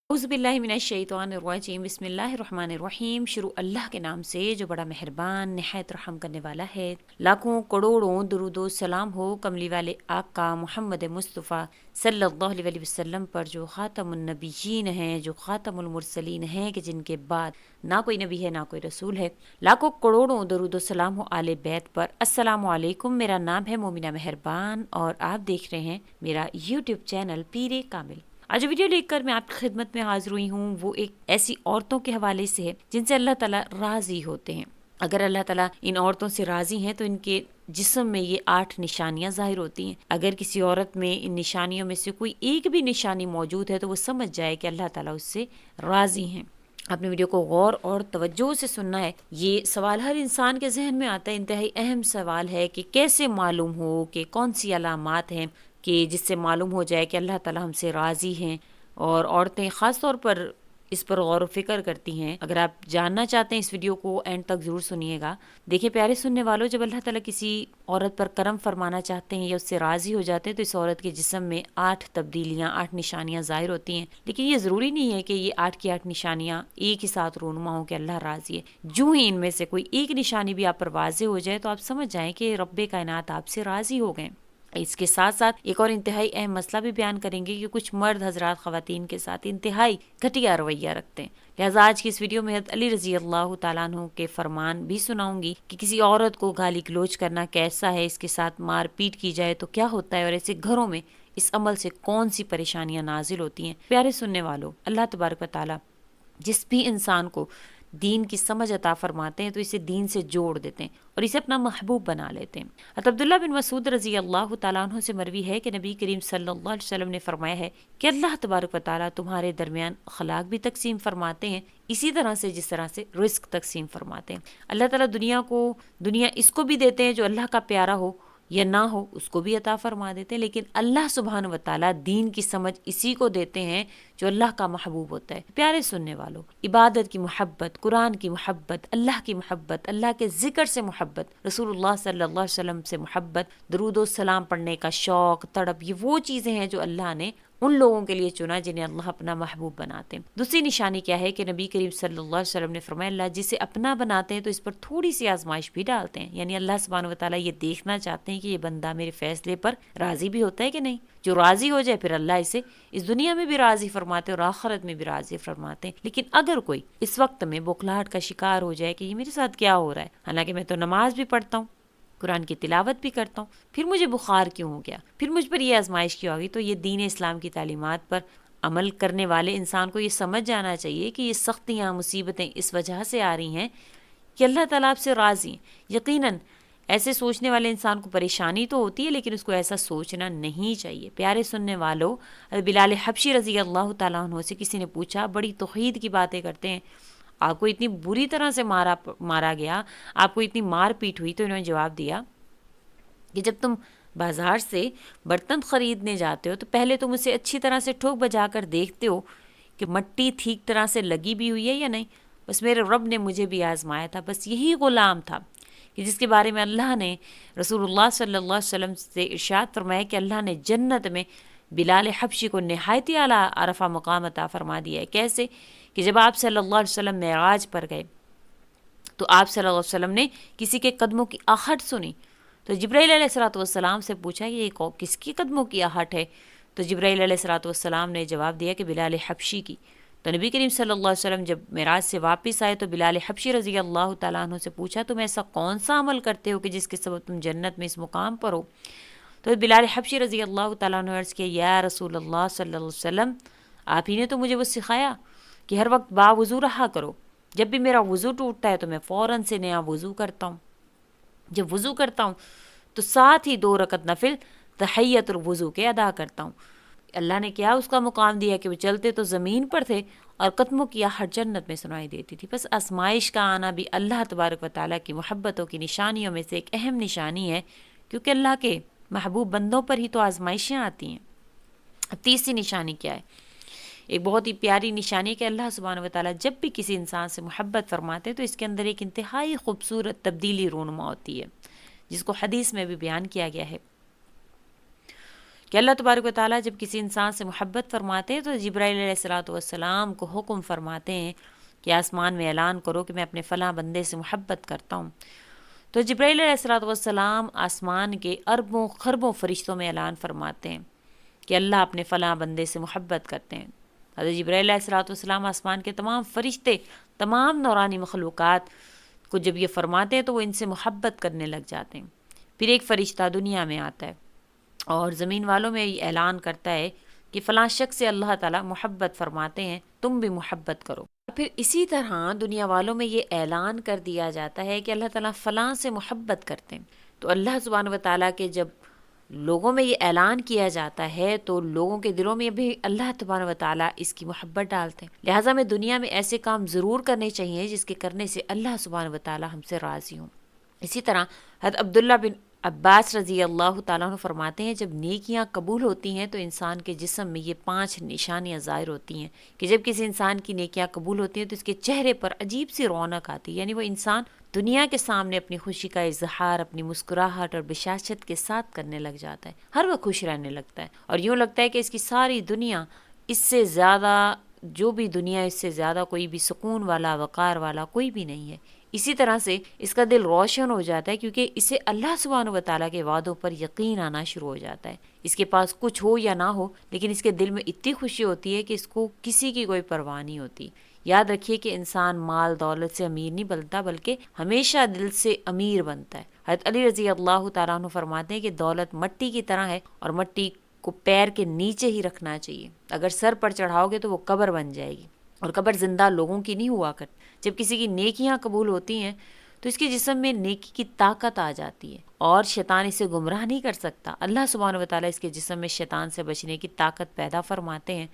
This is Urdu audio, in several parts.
اعوذ باللہ من الشیطان الرجیم بسم اللہ الرحمن الرحیم۔ شروع اللہ کے نام سے جو بڑا مہربان نہایت رحم کرنے والا ہے۔ لاکھوں کروڑوں درود و سلام ہو کملی والے آقا محمد مصطفیٰ صلی اللہ علیہ وسلم پر، جو خاتم النبیین ہیں، جو خاتم المرسلین ہیں، کہ جن کے بعد نہ کوئی نبی ہے نہ کوئی رسول ہے۔ لاکھوں کروڑوں درود و سلام ہو آل بیت پر۔ السلام علیکم، میرا نام ہے مومنہ مہربان اور آپ دیکھ رہے ہیں میرا یوٹیوب چینل پیر کامل۔ آج ویڈیو لے کر میں آپ کی خدمت میں حاضر ہوئی ہوں، وہ ایک ایسی عورتوں کے حوالے سے ہے جن سے اللہ تعالیٰ راضی ہوتے ہیں۔ اگر اللہ تعالیٰ ان عورتوں سے راضی ہیں تو ان کے جسم میں یہ 8 نشانیاں ظاہر ہوتی ہیں۔ اگر کسی عورت میں ان نشانیوں میں سے کوئی ایک بھی نشانی موجود ہے تو وہ سمجھ جائے کہ اللہ تعالیٰ اس سے راضی ہیں۔ آپ نے ویڈیو کو غور اور توجہ سے سننا ہے۔ یہ سوال ہر انسان کے ذہن میں آتا ہے، انتہائی اہم سوال ہے کہ کیسے معلوم ہو کہ کون سی علامات ہیں کہ جس سے معلوم ہو جائے کہ اللہ تعالیٰ ہم سے راضی ہیں۔ اور عورتیں خاص طور پر اس پر غور و فکر کرتی ہیں۔ اگر آپ جاننا چاہتے ہیں اس ویڈیو کو اینڈ تک ضرور سنیے گا۔ دیکھیں پیارے سننے والوں، جب اللہ تعالیٰ کسی عورت پر کرم فرمانا چاہتے ہیں یا اس سے راضی ہو جاتے ہیں تو اس عورت کے جسم میں 8 تبدیلیاں، 8 نشانیاں ظاہر ہوتی ہیں۔ لیکن یہ ضروری نہیں ہے کہ یہ 8 کی 8 نشانیاں ایک ہی ساتھ رونما ہوں کہ اللہ راضی ہے۔ جو ہی ان میں سے کوئی ایک نشانی بھی آپ پر واضح ہو جائے تو آپ سمجھ جائیں کہ رب کائنات آپ سے راضی ہو گئے۔ اس کے ساتھ ساتھ ایک اور انتہائی اہم مسئلہ بھی بیان کریں گے کہ کچھ مرد حضرات خواتین کے ساتھ انتہائی گھٹیا رویہ رکھتے ہیں۔ لہٰذا آج کی اس ویڈیو میں حضرت علی رضی اللہ تعالیٰ عنہ کے فرمان بھی سناؤں گی کہ کسی عورت کو گالی گلوچ کرنا کیسا ہے، اس کے ساتھ مار پیٹ کی جائے تو کیا ہوتا ہے، اور ایسے گھروں میں اس عمل سے کون سی پریشانیاں نازل ہوتی ہیں۔ پیارے سننے والوں، اللہ تبارک و تعالیٰ جس بھی انسان کو دین کی سمجھ عطا فرماتے ہیں تو اسے دین سے جوڑ دیتے ہیں اور اسے اپنا محبوب بنا لیتے ہیں۔ حضرت عبداللہ بن مسعود رضی اللہ تعالیٰ عنہ سے مروی ہے کہ نبی کریم صلی اللہ علیہ وسلم نے فرمایا ہے کہ اللہ تبارک و تعالیٰ تمہارے درمیان اخلاق بھی تقسیم فرماتے ہیں اسی طرح سے جس طرح سے رزق تقسیم فرماتے ہیں۔ اللہ تعالیٰ دنیا اس کو بھی دیتے ہیں جو اللہ کا پیارا ہو یا نہ ہو، اس کو بھی عطا فرما دیتے ہیں، لیکن اللہ سبحانہ و تعالیٰ دین کی سمجھ اسی کو دیتے ہیں جو اللہ کا محبوب ہوتا ہے۔ پیارے سننے والوں، عبادت کی محبت، قرآن کی محبت، اللہ کی محبت، اللہ کے ذکر سے محبت، رسول اللہ صلی اللہ علیہ وسلم سے محبت، درود و سلام پڑھنے کا شوق، تڑپ، یہ وہ چیزیں ہیں جو اللہ نے ان لوگوں کے لیے چنا جنہیں اللہ اپنا محبوب بناتے ہیں۔ دوسری نشانی کیا ہے کہ نبی کریم صلی اللہ علیہ وسلم نے فرمایا اللہ جسے اپنا بناتے ہیں تو اس پر تھوڑی سی آزمائش بھی ڈالتے ہیں، یعنی اللہ سبحانہ و تعالیٰ یہ دیکھنا چاہتے ہیں کہ یہ بندہ میرے فیصلے پر راضی بھی ہوتا ہے کہ نہیں۔ جو راضی ہو جائے پھر اللہ اسے اس دنیا میں بھی راضی فرماتے اور آخرت میں بھی راضی فرماتے ہیں۔ لیکن اگر کوئی اس وقت میں بخلاہٹ کا شکار ہو جائے کہ یہ میرے ساتھ کیا ہو رہا ہے، حالانکہ میں تو نماز بھی پڑھتا ہوں، قرآن کی تلاوت بھی کرتا ہوں، پھر مجھے بخار کیوں ہو گیا، پھر مجھ پر یہ آزمائش کیوں آ گئی، تو یہ دین اسلام کی تعلیمات پر عمل کرنے والے انسان کو یہ سمجھ جانا چاہیے کہ یہ سختیاں، مصیبتیں اس وجہ سے آ رہی ہیں کہ اللہ تعالیٰ آپ سے راضی ہیں۔ یقیناً ایسے سوچنے والے انسان کو پریشانی تو ہوتی ہے لیکن اس کو ایسا سوچنا نہیں چاہیے۔ پیارے سننے والوں، بلال حبشی رضی اللہ تعالیٰ عنہ سے کسی نے پوچھا، بڑی توحید کی باتیں کرتے ہیں، آپ کو اتنی بری طرح سے مارا گیا، آپ کو اتنی مار پیٹ ہوئی، تو انہوں نے جواب دیا کہ جب تم بازار سے برتن خریدنے جاتے ہو تو پہلے تم اسے اچھی طرح سے ٹھوک بجا کر دیکھتے ہو کہ مٹی ٹھیک طرح سے لگی بھی ہوئی ہے یا نہیں۔ بس میرے رب نے مجھے بھی آزمایا تھا، بس یہی غلام تھا کہ جس کے بارے میں اللہ نے رسول اللہ صلی اللہ علیہ وسلم سے ارشاد فرمایا کہ اللہ نے جنت میں بلال حبشی کو نہایت اعلیٰ عرفہ مقام عطا فرما دیا ہے۔ کیسے کہ جب آپ صلی اللہ علیہ وسلم معراج پر گئے تو آپ صلی اللہ علیہ وسلم نے کسی کے قدموں کی آہٹ سنی تو جبرائیل علیہ الصلوۃ والسلام سے پوچھا کہ یہ کس کی قدموں کی آہٹ ہے، تو جبرائیل علیہ الصلوۃ والسلام نے جواب دیا کہ بلال حبشی کی۔ تو نبی کریم صلی اللہ علیہ وسلم جب معراج سے واپس آئے تو بلال حبشی رضی اللہ تعالیٰ عنہ سے پوچھا تم ایسا کون سا عمل کرتے ہو کہ جس کے سبب تم جنت میں اس مقام پر ہو؟ تو بلال حبشی رضی اللہ تعالیٰ عنہ عرض کیا یا رسول اللہ صلی اللہ علیہ وسلم، آپ ہی نے تو مجھے وہ سکھایا کہ ہر وقت باوضو رہا کرو، جب بھی میرا وضو ٹوٹتا ہے تو میں فوراً سے نیا وضو کرتا ہوں، جب وضو کرتا ہوں تو ساتھ ہی 2 رکعت نفل تحیت الوضو کے ادا کرتا ہوں۔ اللہ نے کیا اس کا مقام دیا کہ وہ چلتے تو زمین پر تھے اور قدموں کی آہٹ جنت میں سنائی دیتی تھی۔ بس آزمائش کا آنا بھی اللہ تبارک و تعالیٰ کی محبتوں کی نشانیوں میں سے ایک اہم نشانی ہے، کیونکہ اللہ کے محبوب بندوں پر ہی تو آزمائشیں آتی ہیں۔ اب تیسری نشانی کیا ہے؟ ایک بہت ہی پیاری نشانی ہے کہ اللہ سبحانہ و تعالیٰ جب بھی کسی انسان سے محبت فرماتے تو اس کے اندر ایک انتہائی خوبصورت تبدیلی رونما ہوتی ہے، جس کو حدیث میں بھی بیان کیا گیا ہے۔ کہ اللہ تبارک و تعالیٰ جب کسی انسان سے محبت فرماتے ہیں تو جبرائیل علیہ الصلوۃ والسلام کو حکم فرماتے ہیں کہ آسمان میں اعلان کرو کہ میں اپنے فلاں بندے سے محبت کرتا ہوں. تو جبرائیل علیہ الصلوۃ والسلام آسمان کے اربوں خربوں فرشتوں میں اعلان فرماتے ہیں کہ اللہ اپنے فلاں بندے سے محبت کرتے ہیں. حضرت جبرائیل علیہ الصلوۃ والسلام آسمان کے تمام فرشتے، تمام نورانی مخلوقات کو جب یہ فرماتے ہیں تو وہ ان سے محبت کرنے لگ جاتے ہیں. پھر ایک فرشتہ دنیا میں آتا ہے اور زمین والوں میں یہ اعلان کرتا ہے کہ فلاں شخص سے اللہ تعالیٰ محبت فرماتے ہیں، تم بھی محبت کرو. پھر اسی طرح دنیا والوں میں یہ اعلان کر دیا جاتا ہے کہ اللہ تعالیٰ فلاں سے محبت کرتے ہیں. تو اللہ سبحانہ و تعالیٰ کے جب لوگوں میں یہ اعلان کیا جاتا ہے تو لوگوں کے دلوں میں بھی اللہ تبارک و تعالیٰ اس کی محبت ڈالتے ہیں. لہٰذا میں دنیا میں ایسے کام ضرور کرنے چاہیے جس کے کرنے سے اللہ سبحانہ و تعالیٰ ہم سے راضی ہوں. اسی طرح حضرت عبداللہ بن عباس رضی اللہ تعالیٰ عنہ فرماتے ہیں جب نیکیاں قبول ہوتی ہیں تو انسان کے جسم میں یہ 5 نشانیاں ظاہر ہوتی ہیں کہ جب کسی انسان کی نیکیاں قبول ہوتی ہیں تو اس کے چہرے پر عجیب سی رونق آتی ہے. یعنی وہ انسان دنیا کے سامنے اپنی خوشی کا اظہار اپنی مسکراہٹ اور بشاشت کے ساتھ کرنے لگ جاتا ہے، ہر وقت خوش رہنے لگتا ہے اور یوں لگتا ہے کہ اس کی ساری دنیا اس سے زیادہ، جو بھی دنیا اس سے زیادہ کوئی بھی سکون والا وقار والا کوئی بھی نہیں ہے. اسی طرح سے اس کا دل روشن ہو جاتا ہے کیونکہ اسے اللہ سبحانہ و تعالیٰ کے وعدوں پر یقین آنا شروع ہو جاتا ہے. اس کے پاس کچھ ہو یا نہ ہو لیکن اس کے دل میں اتنی خوشی ہوتی ہے کہ اس کو کسی کی کوئی پرواہ نہیں ہوتی. یاد رکھیے کہ انسان مال دولت سے امیر نہیں بنتا بلکہ ہمیشہ دل سے امیر بنتا ہے. حضرت علی رضی اللہ تعالیٰ عنہ فرماتے ہیں کہ دولت مٹی کی طرح ہے اور مٹی کو پیر کے نیچے ہی رکھنا چاہیے. اگر سر پر چڑھاؤ گے تو وہ قبر بن جائے گی اور قبر زندہ لوگوں کی نہیں ہوا کرتی. جب کسی کی نیکیاں قبول ہوتی ہیں تو اس کے جسم میں نیکی کی طاقت آ جاتی ہے اور شیطان اسے گمراہ نہیں کر سکتا. اللہ سبحانہ و تعالیٰ اس کے جسم میں شیطان سے بچنے کی طاقت پیدا فرماتے ہیں.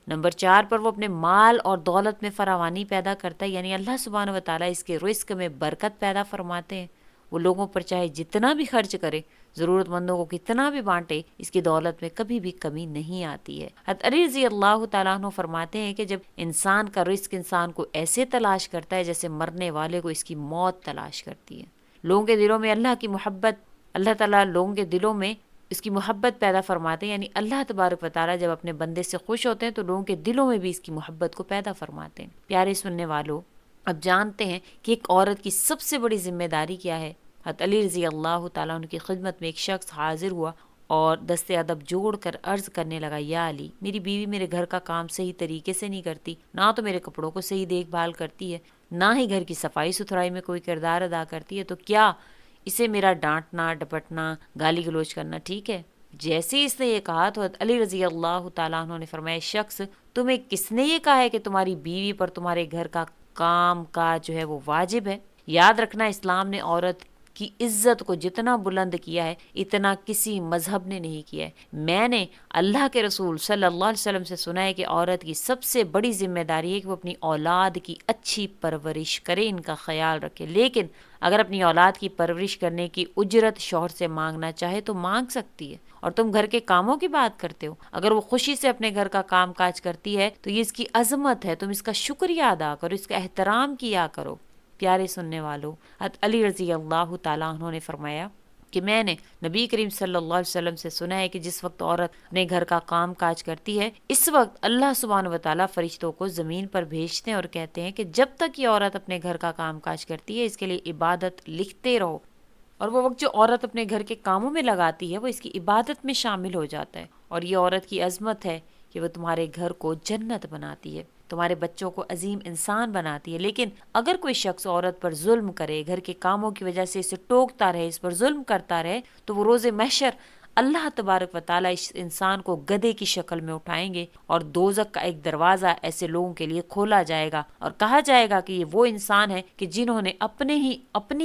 نمبر 4 پر وہ اپنے مال اور دولت میں فراوانی پیدا کرتا ہے، یعنی اللہ سبحانہ و تعالیٰ اس کے رزق میں برکت پیدا فرماتے ہیں. وہ لوگوں پر چاہے جتنا بھی خرچ کرے، ضرورت مندوں کو کتنا بھی بانٹے، اس کی دولت میں کبھی بھی کمی نہیں آتی ہے. حضرت علی رضی اللہ تعالیٰ عنہ فرماتے ہیں کہ جب انسان کا رزق انسان کو ایسے تلاش کرتا ہے جیسے مرنے والے کو اس کی موت تلاش کرتی ہے. لوگوں کے دلوں میں اللہ کی محبت، اللہ تعالیٰ لوگوں کے دلوں میں اس کی محبت پیدا فرماتے ہیں. یعنی اللہ تبارک و تعالیٰ جب اپنے بندے سے خوش ہوتے ہیں تو لوگوں کے دلوں میں بھی اس کی محبت کو پیدا فرماتے ہیں. پیارے سننے والوں، اب جانتے ہیں کہ ایک عورت کی سب سے بڑی ذمہ داری کیا ہے. حضرت علی رضی اللہ تعالیٰ عنہ کی خدمت میں ایک شخص حاضر ہوا اور دست ادب جوڑ کر عرض کرنے لگا، یا علی، میری بیوی میرے گھر کا کام صحیح طریقے سے نہیں کرتی، نہ تو میرے کپڑوں کو صحیح دیکھ بھال کرتی ہے، نہ ہی گھر کی صفائی ستھرائی میں کوئی کردار ادا کرتی ہے، تو کیا اسے میرا ڈانٹنا ڈپٹنا گالی گلوچ کرنا ٹھیک ہے؟ جیسے ہی اس نے یہ کہا تو حضرت علی رضی اللہ تعالیٰ عنہ نے فرمایا، شخص، تمہیں کس نے یہ کہا ہے کہ تمہاری بیوی پر تمہارے گھر کا کام کاج جو ہے وہ واجب ہے؟ یاد رکھنا، اسلام نے عورت کی عزت کو جتنا بلند کیا ہے اتنا کسی مذہب نے نہیں کیا ہے. میں نے اللہ کے رسول صلی اللہ علیہ وسلم سے سنا ہے کہ عورت کی سب سے بڑی ذمہ داری ہے کہ وہ اپنی اولاد کی اچھی پرورش کرے، ان کا خیال رکھے. لیکن اگر اپنی اولاد کی پرورش کرنے کی اجرت شوہر سے مانگنا چاہے تو مانگ سکتی ہے. اور تم گھر کے کاموں کی بات کرتے ہو، اگر وہ خوشی سے اپنے گھر کا کام کاج کرتی ہے تو یہ اس کی عظمت ہے، تم اس کا شکریہ ادا کرو، اس کا احترام کیا کرو. پیارے سننے والوں، حضرت علی رضی اللہ تعالیٰ عنہ نے فرمایا کہ میں نے نبی کریم صلی اللہ علیہ وسلم سے سنا ہے کہ جس وقت عورت اپنے گھر کا کام کاج کرتی ہے اس وقت اللہ سبحانہ و تعالیٰ فرشتوں کو زمین پر بھیجتے ہیں اور کہتے ہیں کہ جب تک یہ عورت اپنے گھر کا کام کاج کرتی ہے اس کے لیے عبادت لکھتے رہو. اور وہ وقت جو عورت اپنے گھر کے کاموں میں لگاتی ہے وہ اس کی عبادت میں شامل ہو جاتا ہے. اور یہ عورت کی عظمت ہے کہ وہ تمہارے گھر کو جنت بناتی ہے، تمہارے بچوں کو عظیم انسان بناتی ہے. لیکن اگر کوئی شخص عورت پر ظلم کرے، گھر کے کاموں کی وجہ سے اسے ٹوکتا رہے، اس پر ظلم کرتا رہے، تو وہ روز محشر اللہ تبارک و تعالیٰ اس انسان کو گدھے کی شکل میں اٹھائیں گے اور دوزخ کا ایک دروازہ ایسے لوگوں کے لیے کھولا جائے گا اور کہا جائے گا کہ یہ وہ انسان ہے کہ جنہوں نے اپنی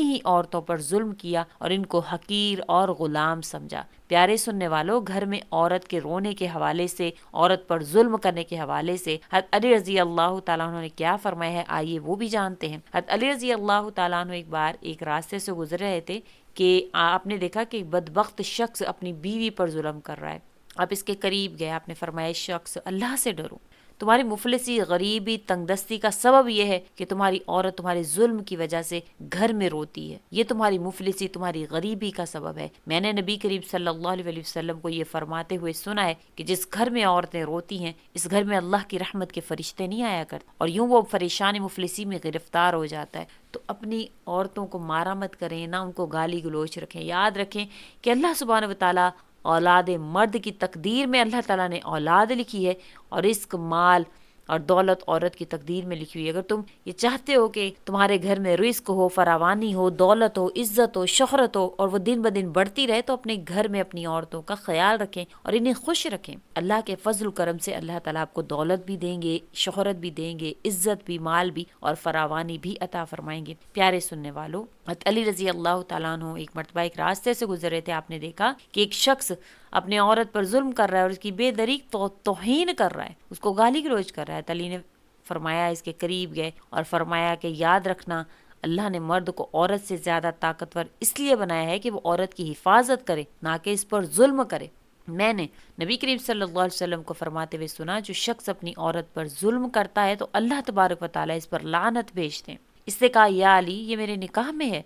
ہی عورتوں پر ظلم کیا اور ان کو حقیر اور غلام سمجھا. پیارے سننے والوں، گھر میں عورت کے رونے کے حوالے سے، عورت پر ظلم کرنے کے حوالے سے حضرت علی رضی اللہ تعالیٰ عنہ نے کیا فرمایا ہے، آئیے وہ بھی جانتے ہیں. حضرت علی رضی اللہ تعالیٰ عنہ ایک بار ایک راستے سے گزر رہے تھے کہ آپ نے دیکھا کہ ایک بدبخت شخص اپنی بیوی پر ظلم کر رہا ہے. آپ اس کے قریب گئے، آپ نے فرمایا، شخص، اللہ سے ڈرو، تمہاری مفلسی، غریبی، تنگ دستی کا سبب یہ ہے کہ تمہاری عورت تمہارے ظلم کی وجہ سے گھر میں روتی ہے، یہ تمہاری مفلسی، تمہاری غریبی کا سبب ہے۔ میں نے نبی کریم صلی اللہ علیہ وسلم کو یہ فرماتے ہوئے سنا ہے کہ جس گھر میں عورتیں روتی ہیں اس گھر میں اللہ کی رحمت کے فرشتے نہیں آیا کرتے، اور یوں وہ پریشان مفلسی میں گرفتار ہو جاتا ہے۔ تو اپنی عورتوں کو مارا مت کریں، نہ ان کو گالی گلوچ رکھیں۔ یاد رکھیں کہ اللہ سبحانہ و تعالیٰ اولاد مرد کی تقدیر میں اللہ تعالیٰ نے اولاد لکھی ہے، اور رزق، مال اور دولت عورت کی تقدیر میں لکھی ہوئی ہے۔ اگر تم یہ چاہتے ہو کہ تمہارے گھر میں رزق ہو، فراوانی ہو، دولت ہو، عزت ہو، شہرت ہو، اور وہ دن بدن بڑھتی رہے، تو اپنے گھر میں اپنی عورتوں کا خیال رکھیں اور انہیں خوش رکھیں۔ اللہ کے فضل و کرم سے اللہ تعالیٰ آپ کو دولت بھی دیں گے، شہرت بھی دیں گے، عزت بھی، مال بھی اور فراوانی بھی عطا فرمائیں گے۔ پیارے سننے والوں، حضرت علی رضی اللہ تعالیٰ عنہ ایک مرتبہ ایک راستے سے گزر رہے تھے، آپ نے دیکھا کہ ایک شخص اپنے عورت پر ظلم کر رہا ہے اور اس کی بے دریغ توہین کر رہا ہے، اس کو گالی گلوچ کر رہا ہے۔ علی نے فرمایا، اس کے قریب گئے اور فرمایا کہ یاد رکھنا، اللہ نے مرد کو عورت سے زیادہ طاقتور اس لیے بنایا ہے کہ وہ عورت کی حفاظت کرے، نہ کہ اس پر ظلم کرے۔ میں نے نبی کریم صلی اللہ علیہ وسلم کو فرماتے ہوئے سنا، جو شخص اپنی عورت پر ظلم کرتا ہے تو اللہ تبارک و تعالیٰ اس پر لعنت بھیجتے ہیں۔ اس نے کہا، یا علی، یہ میرے نکاح میں ہے،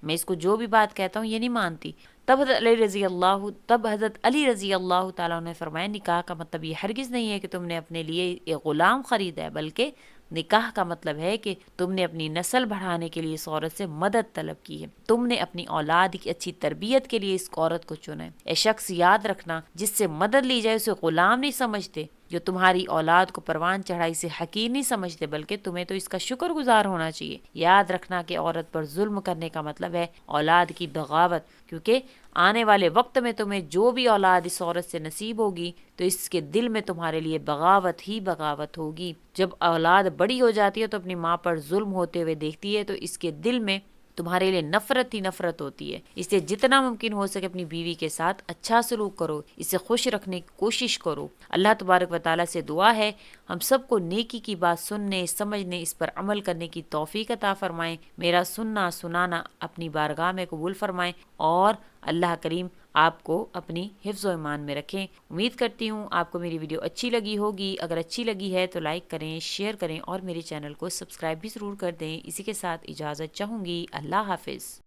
میں اس کو جو بھی بات کہتا ہوں یہ نہیں مانتی۔ تب حضرت علی رضی اللہ تعالیٰ نے فرمایا، نکاح کا مطلب یہ ہرگز نہیں ہے کہ تم نے اپنے لیے ایک غلام خریدا ہے، بلکہ نکاح کا مطلب ہے کہ تم نے اپنی نسل بڑھانے کے لیے اس عورت سے مدد طلب کی ہے، تم نے اپنی اولاد کی اچھی تربیت کے لیے اس عورت کو چنا ہے۔ اے شخص، یاد رکھنا، جس سے مدد لی جائے اسے غلام نہیں سمجھتے، جو تمہاری اولاد کو پروان چڑھائی سے حقیر نہیں سمجھتے، بلکہ تمہیں تو اس کا شکر گزار ہونا چاہیے۔ یاد رکھنا کہ عورت پر ظلم کرنے کا مطلب ہے اولاد کی بغاوت، کیونکہ آنے والے وقت میں تمہیں جو بھی اولاد اس عورت سے نصیب ہوگی تو اس کے دل میں تمہارے لیے بغاوت ہی بغاوت ہوگی۔ جب اولاد بڑی ہو جاتی ہے تو اپنی ماں پر ظلم ہوتے ہوئے دیکھتی ہے تو اس کے دل میں تمہارے لیے نفرت ہی نفرت ہوتی ہے۔ اس لیے جتنا ممکن ہو سکے اپنی بیوی کے ساتھ اچھا سلوک کرو، اسے خوش رکھنے کی کوشش کرو۔ اللہ تبارک و تعالیٰ سے دعا ہے ہم سب کو نیکی کی بات سننے، سمجھنے، اس پر عمل کرنے کی توفیق عطا فرمائیں۔ میرا سننا سنانا اپنی بارگاہ میں قبول فرمائیں، اور اللہ کریم آپ کو اپنی حفظ و ایمان میں رکھیں۔ امید کرتی ہوں آپ کو میری ویڈیو اچھی لگی ہوگی۔ اگر اچھی لگی ہے تو لائک کریں، شیئر کریں اور میرے چینل کو سبسکرائب بھی ضرور کر دیں۔ اسی کے ساتھ اجازت چاہوں گی۔ اللہ حافظ۔